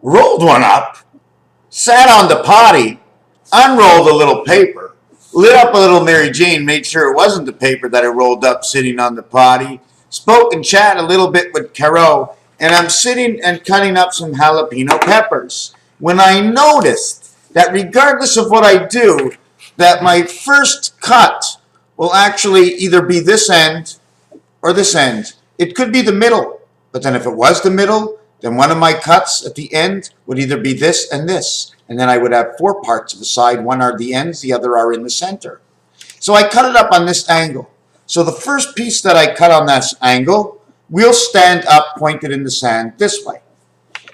rolled one up, sat on the potty, unrolled a little paper, lit up a little Mary Jane, made sure it wasn't the paper that I rolled up sitting on the potty, spoke and chat a little bit with Caro, and I'm sitting and cutting up some jalapeno peppers when I noticed that regardless of what I do, that my first cut will actually either be this end or this end. It could be the middle, but then if it was the middle, then one of my cuts at the end would either be this and this, and then I would have 4 parts of the side. One are the ends, the other are in the center. So I cut it up on this angle. So the first piece that I cut on this angle will stand up pointed in the sand this way.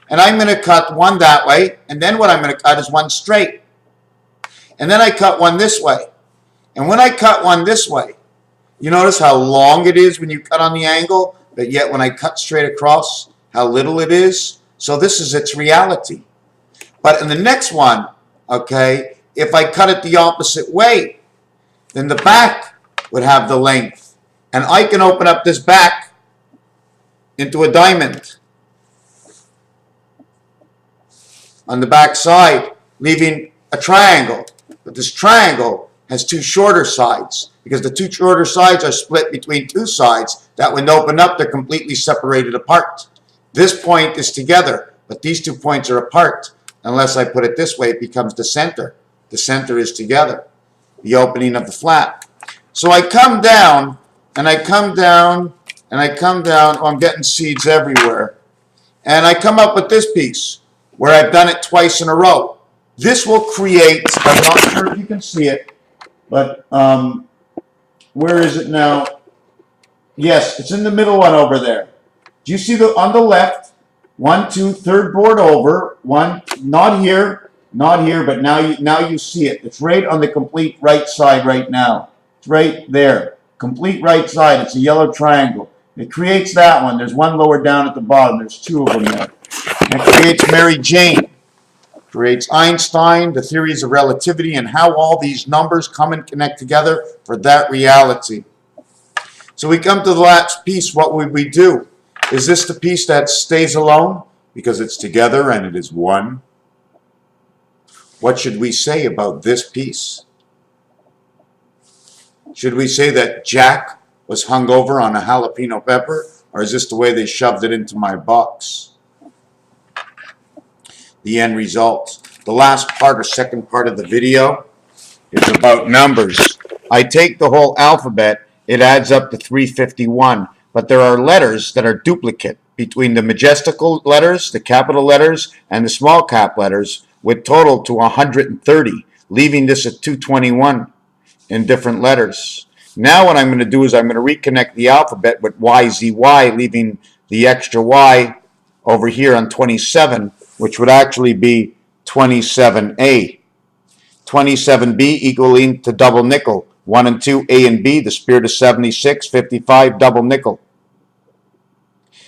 And I'm going to cut one that way, and then what I'm going to cut is one straight. And then I cut one this way. And when I cut one this way, you notice how long it is when you cut on the angle, but yet when I cut straight across, how little it is. So this is its reality. But in the next one, okay, if I cut it the opposite way, then the back would have the length. And I can open up this back into a diamond on the back side, leaving a triangle. But this triangle has 2 shorter sides, because the 2 shorter sides are split between 2 sides that when opened up, they're completely separated apart. This point is together, but these 2 points are apart. Unless I put it this way, it becomes the center. The center is together, the opening of the flap. So I come down, and I come down, and I come down. Oh, I'm getting seeds everywhere. And I come up with this piece, where I've done it twice in a row. This will create, I'm not sure if you can see it, but where is it now? Yes, it's in the middle one over there. Do you see on the left? 1, 2, third board over. 1, not here, but now you see it. It's right on the complete right side right now. It's right there. Complete right side. It's a yellow triangle. It creates that one. There's one lower down at the bottom. There's 2 of them there. And it creates Mary Jane. Creates Einstein, the theories of relativity, and how all these numbers come and connect together for that reality. So we come to the last piece. What would we do? Is this the piece that stays alone? Because it's together and it is one. What should we say about this piece? Should we say that Jack was hung over on a jalapeno pepper? Or is this the way they shoved it into my box? The end result. The last part or second part of the video is about numbers. I take the whole alphabet, it adds up to 351, but there are letters that are duplicate between the majestical letters, the capital letters, and the small cap letters, with total to 130, leaving this at 221 in different letters. Now what I'm going to do is I'm going to reconnect the alphabet with YZY, leaving the extra Y over here on 27, which would actually be 27A. 27B equaling to double nickel. 1 and 2, A and B, the spirit of 76, 55, double nickel.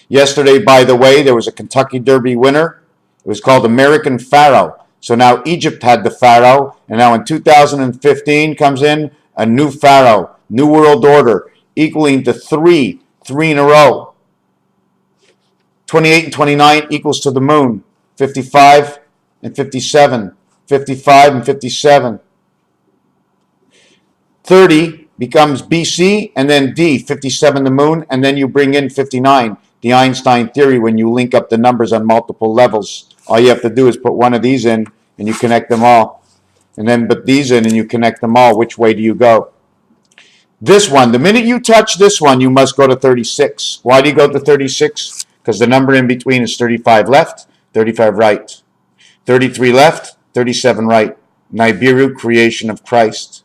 Yesterday, by the way, there was a Kentucky Derby winner. It was called American Pharaoh. So now Egypt had the Pharaoh, and now in 2015 comes in a new Pharaoh, New World Order, equaling to 3 in a row. 28 and 29 equals to the moon. 55 and 57, 55 and 57. 30 becomes BC, and then D, 57 the moon, and then you bring in 59, the Einstein theory, when you link up the numbers on multiple levels. All you have to do is put one of these in, and you connect them all. And then put these in, and you connect them all. Which way do you go? This one, the minute you touch this one, you must go to 36. Why do you go to 36? Because the number in between is 35 left, 35 right. 33 left, 37 right. Nibiru, creation of Christ.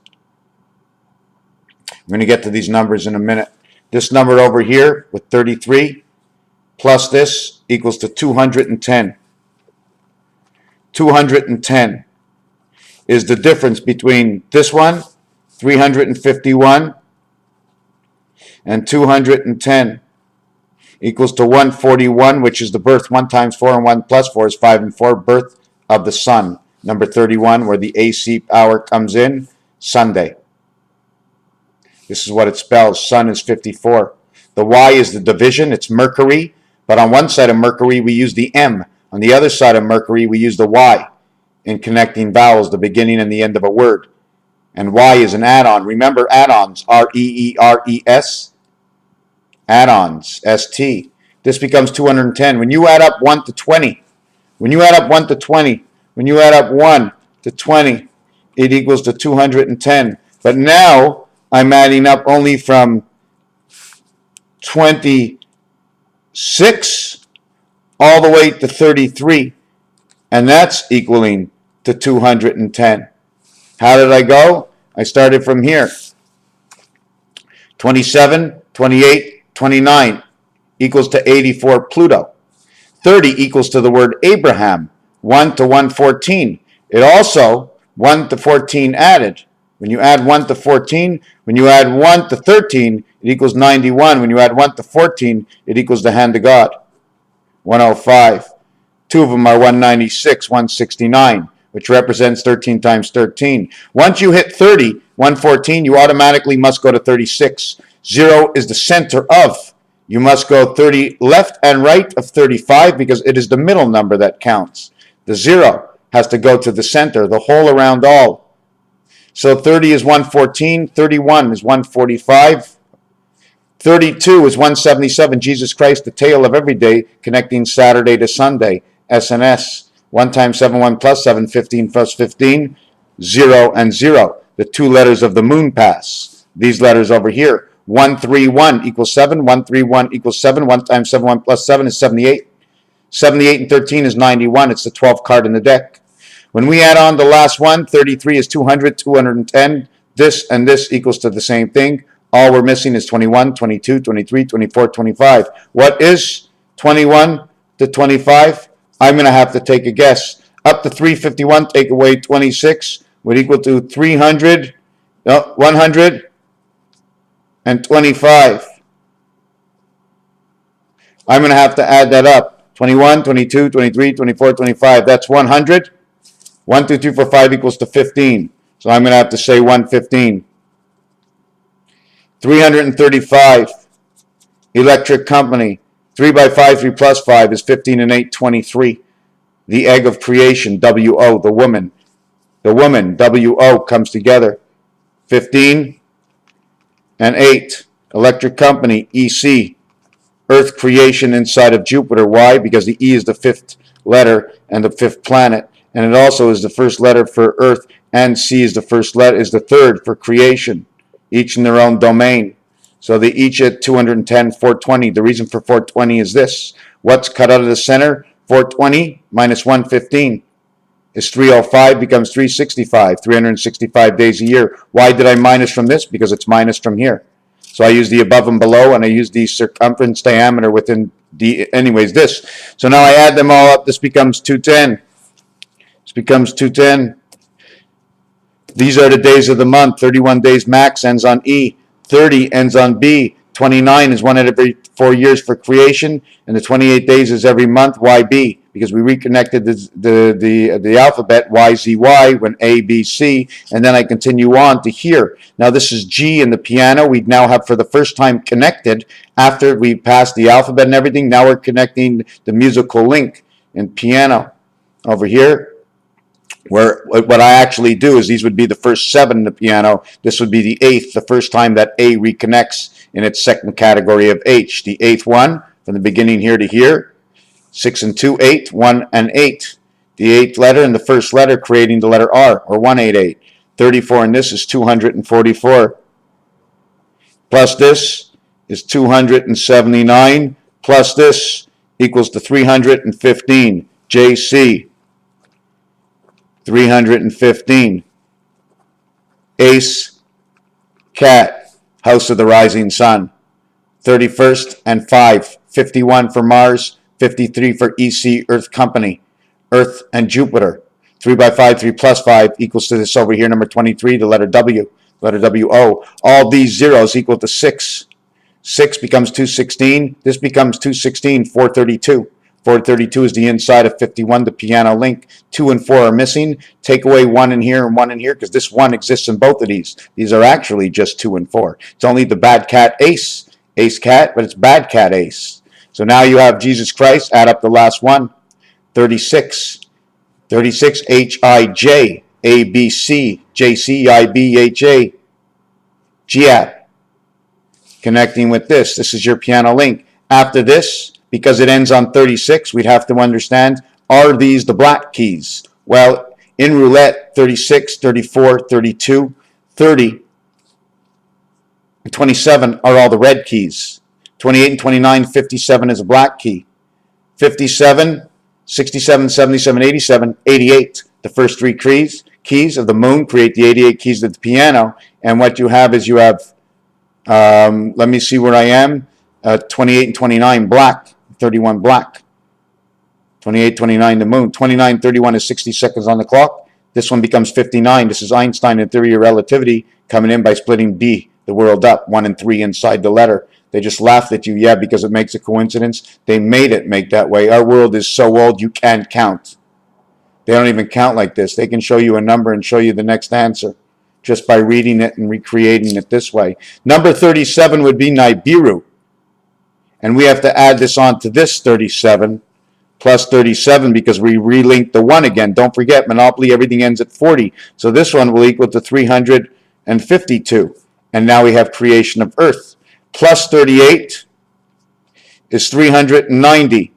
I'm going to get to these numbers in a minute. This number over here with 33 plus this equals to 210. 210 is the difference between this one, 351, and 210. Equals to 141, which is the birth. 1 times 4 and 1 plus 4 is 5 and 4, birth of the sun. Number 31, where the AC hour comes in, Sunday. This is what it spells. Sun is 54. The Y is the division. It's Mercury. But on one side of Mercury, we use the M. On the other side of Mercury, we use the Y in connecting vowels, the beginning and the end of a word. And Y is an add-on. Remember add-ons, R-E-E-R-E-S, add-ons, S-T. This becomes 210. When you add up 1 to 20, when you add up 1 to 20, when you add up 1 to 20, it equals to 210. But now I'm adding up only from 26 all the way to 33, and that's equaling to 210. How did I go? I started from here. 27, 28, 29 equals to 84, Pluto. 30 equals to the word Abraham, 1 to 114. It also, 1 to 14 added. When you add 1 to 14, when you add 1 to 13, it equals 91. When you add 1 to 14, it equals the hand of God, 105. Two of them are 196, 169, which represents 13 times 13. Once you hit 30, 114, you automatically must go to 36. 0 is the center of. You must go 30 left and right of 35 because it is the middle number that counts. The 0 has to go to the center, the whole around all. So 30 is 114, 31 is 145, 32 is 177, Jesus Christ, the tale of every day, connecting Saturday to Sunday, SNS. 1 times 7, 1 plus 7, 15 plus 15, 0 and 0. The two letters of the moon pass. These letters over here. 131 equals 7, 131 equals 7, 1 times 7, 1 plus 7 is 78. 78 and 13 is 91. It's the 12th card in the deck. When we add on the last one, 33 is 200, 210. This and this equals to the same thing. All we're missing is 21, 22, 23, 24, 25. What is 21 to 25? I'm going to have to take a guess. Up to 351, take away 26 would equal to 300, no, 125. I'm going to have to add that up. 21, 22, 23, 24, 25. That's 100. 1, 2, 3, 4, 5 equals to 15. So I'm going to have to say 115. 335. Electric company. 3 by 5, 3 plus 5 is 15 and 8, 23. The egg of creation, W-O, the woman. The woman, W-O, comes together. 15 and 8. Electric company, E-C. Earth creation inside of Jupiter. Why? Because the E is the 5th letter and the 5th planet. And it also is the first letter for Earth, and C is the first letter, is the 3rd for creation, each in their own domain. So they each at 210, 420. The reason for 420 is this. What's cut out of the center? 420 minus 115 is 305, becomes 365, 365 days a year. Why did I minus from this? Because it's minus from here. So I use the above and below, and I use the circumference diameter within the, anyways, this. So now I add them all up. This becomes 210. This becomes 210. These are the days of the month. 31 days max ends on E. 30 ends on B. 29 is one at every 4 years for creation, and the 28 days is every month. Why B? Because we reconnected the alphabet YZY when A, B, C, and then I continue on to here. Now this is G in the piano. We now have for the first time connected after we passed the alphabet and everything. Now we're connecting the musical link in piano over here. Where what I actually do is these would be the first 7 in the piano. This would be the 8th, the first time that A reconnects in its second category of H. The 8th one from the beginning here to here. 6 and 2, 8, 1 and 8. The 8th letter and the first letter creating the letter R, or 188. 34 and this is 244. Plus this is 279. Plus this equals to 315. JC. 315. Ace, Cat, House of the Rising Sun. 31st and 5. 51 for Mars, 53 for EC, Earth Company. Earth and Jupiter. 3 by 5, 3 plus 5 equals to this over here, number 23, the letter W, letter W-O. All these zeros equal to 6. 6 becomes 216. This becomes 216, 432. 432 is the inside of 51, the piano link. 2 and 4 are missing. Take away 1 in here and 1 in here because this 1 exists in both of these. These are actually just 2 and 4. It's only the bad cat ace. Ace cat, but it's bad cat ace. So now you have Jesus Christ. Add up the last one. 36. 36 Hij, ABC, JC, IB, HA, GAP. Connecting with this. This is your piano link. After this, because it ends on 36, we'd have to understand, are these the black keys? Well, in roulette, 36, 34, 32, 30, and 27 are all the red keys. 28 and 29, 57 is a black key. 57, 67, 77, 87, 88. The first three keys of the moon create the 88 keys of the piano. And what you have is you have, let me see where I am, 28 and 29 black, 31 black. 28, 29 the moon. 29, 31 is 60 seconds on the clock. This one becomes 59. This is Einstein and theory of relativity coming in by splitting B, the world up, 1 and 3 inside the letter. They just laughed at you, yeah, because it makes a coincidence. They made it make that way. Our world is so old you can't count. They don't even count like this. They can show you a number and show you the next answer just by reading it and recreating it this way. Number 37 would be Nibiru. And we have to add this on to this 37 plus 37 because we relinked the 1 again. Don't forget, Monopoly, everything ends at 40. So this one will equal to 352. And now we have creation of Earth. Plus 38 is 390.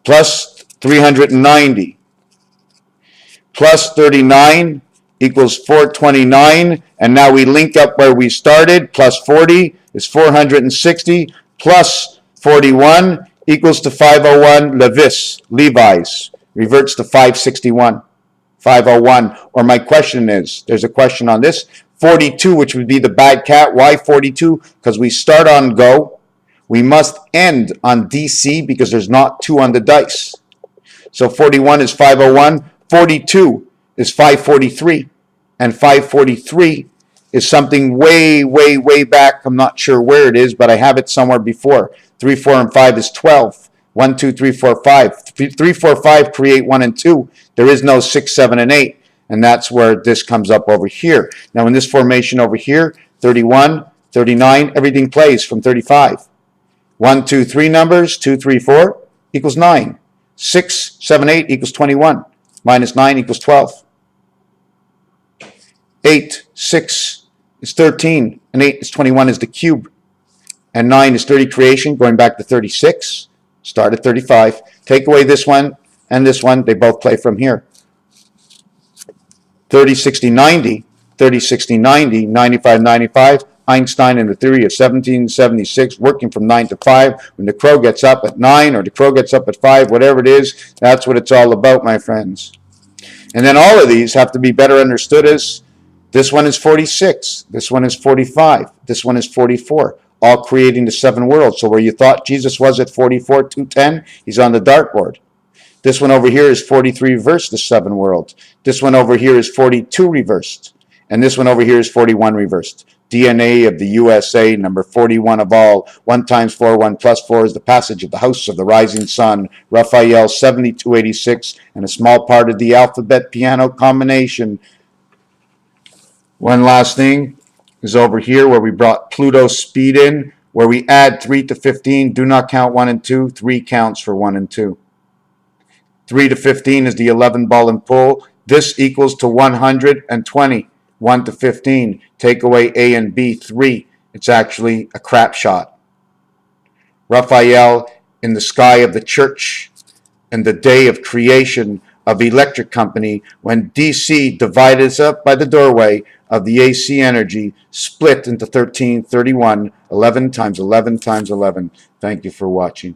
Plus 390. Plus 39 equals 429. And now we link up where we started. Plus 40 is 460. Plus 41 equals to 501. Levi's reverts to 561. 501. Or my question is, there's a question on this. 42, which would be the bad cat. Why 42? Because we start on go. We must end on DC because there's not 2 on the dice. So 41 is 501. 42 is 543. And 543 is something way, way, way back. I'm not sure where it is, but I have it somewhere before. 3, 4, and 5 is 12. 1, 2, 3, 4, 5. 3, 4, 5 create 1 and 2. There is no 6, 7, and 8. And that's where this comes up over here. Now in this formation over here, 31, 39, everything plays from 35. 1, 2, 3 numbers, 2, 3, 4 equals 9. 6, 7, 8 equals 21. Minus 9 equals 12. 8, 6 is 13. And 8 is 21 is the cube. And 9 is 30 creation, going back to 36. Start at 35. Take away this one and this one. They both play from here. 30, 60, 90, 30, 60, 90, 95, 95, Einstein and the theory of 1776, working from 9 to 5, when the crow gets up at 9 or the crow gets up at 5, whatever it is, that's what it's all about, my friends. And then all of these have to be better understood as this one is 46, this one is 45, this one is 44, all creating the 7 worlds. So where you thought Jesus was at 44, 210, he's on the dartboard. This one over here is 43 reversed, the 7 worlds. This one over here is 42 reversed. And this one over here is 41 reversed. DNA of the USA, number 41 of all. 1 times 4, 1 plus 4 is the passage of the house of the rising sun. Raphael, 7286, and a small part of the alphabet piano combination. One last thing is over here where we brought Pluto's speed in, where we add 3 to 15. Do not count 1 and 2. 3 counts for 1 and 2. 3 to 15 is the 11 ball and pull. This equals to 120. 1 to 15. Take away A and B, 3. It's actually a crap shot. Raphael in the sky of the church and the day of creation of electric company when DC divided us up by the doorway of the AC energy, split into 13, 31, 11 times 11 times 11. Thank you for watching.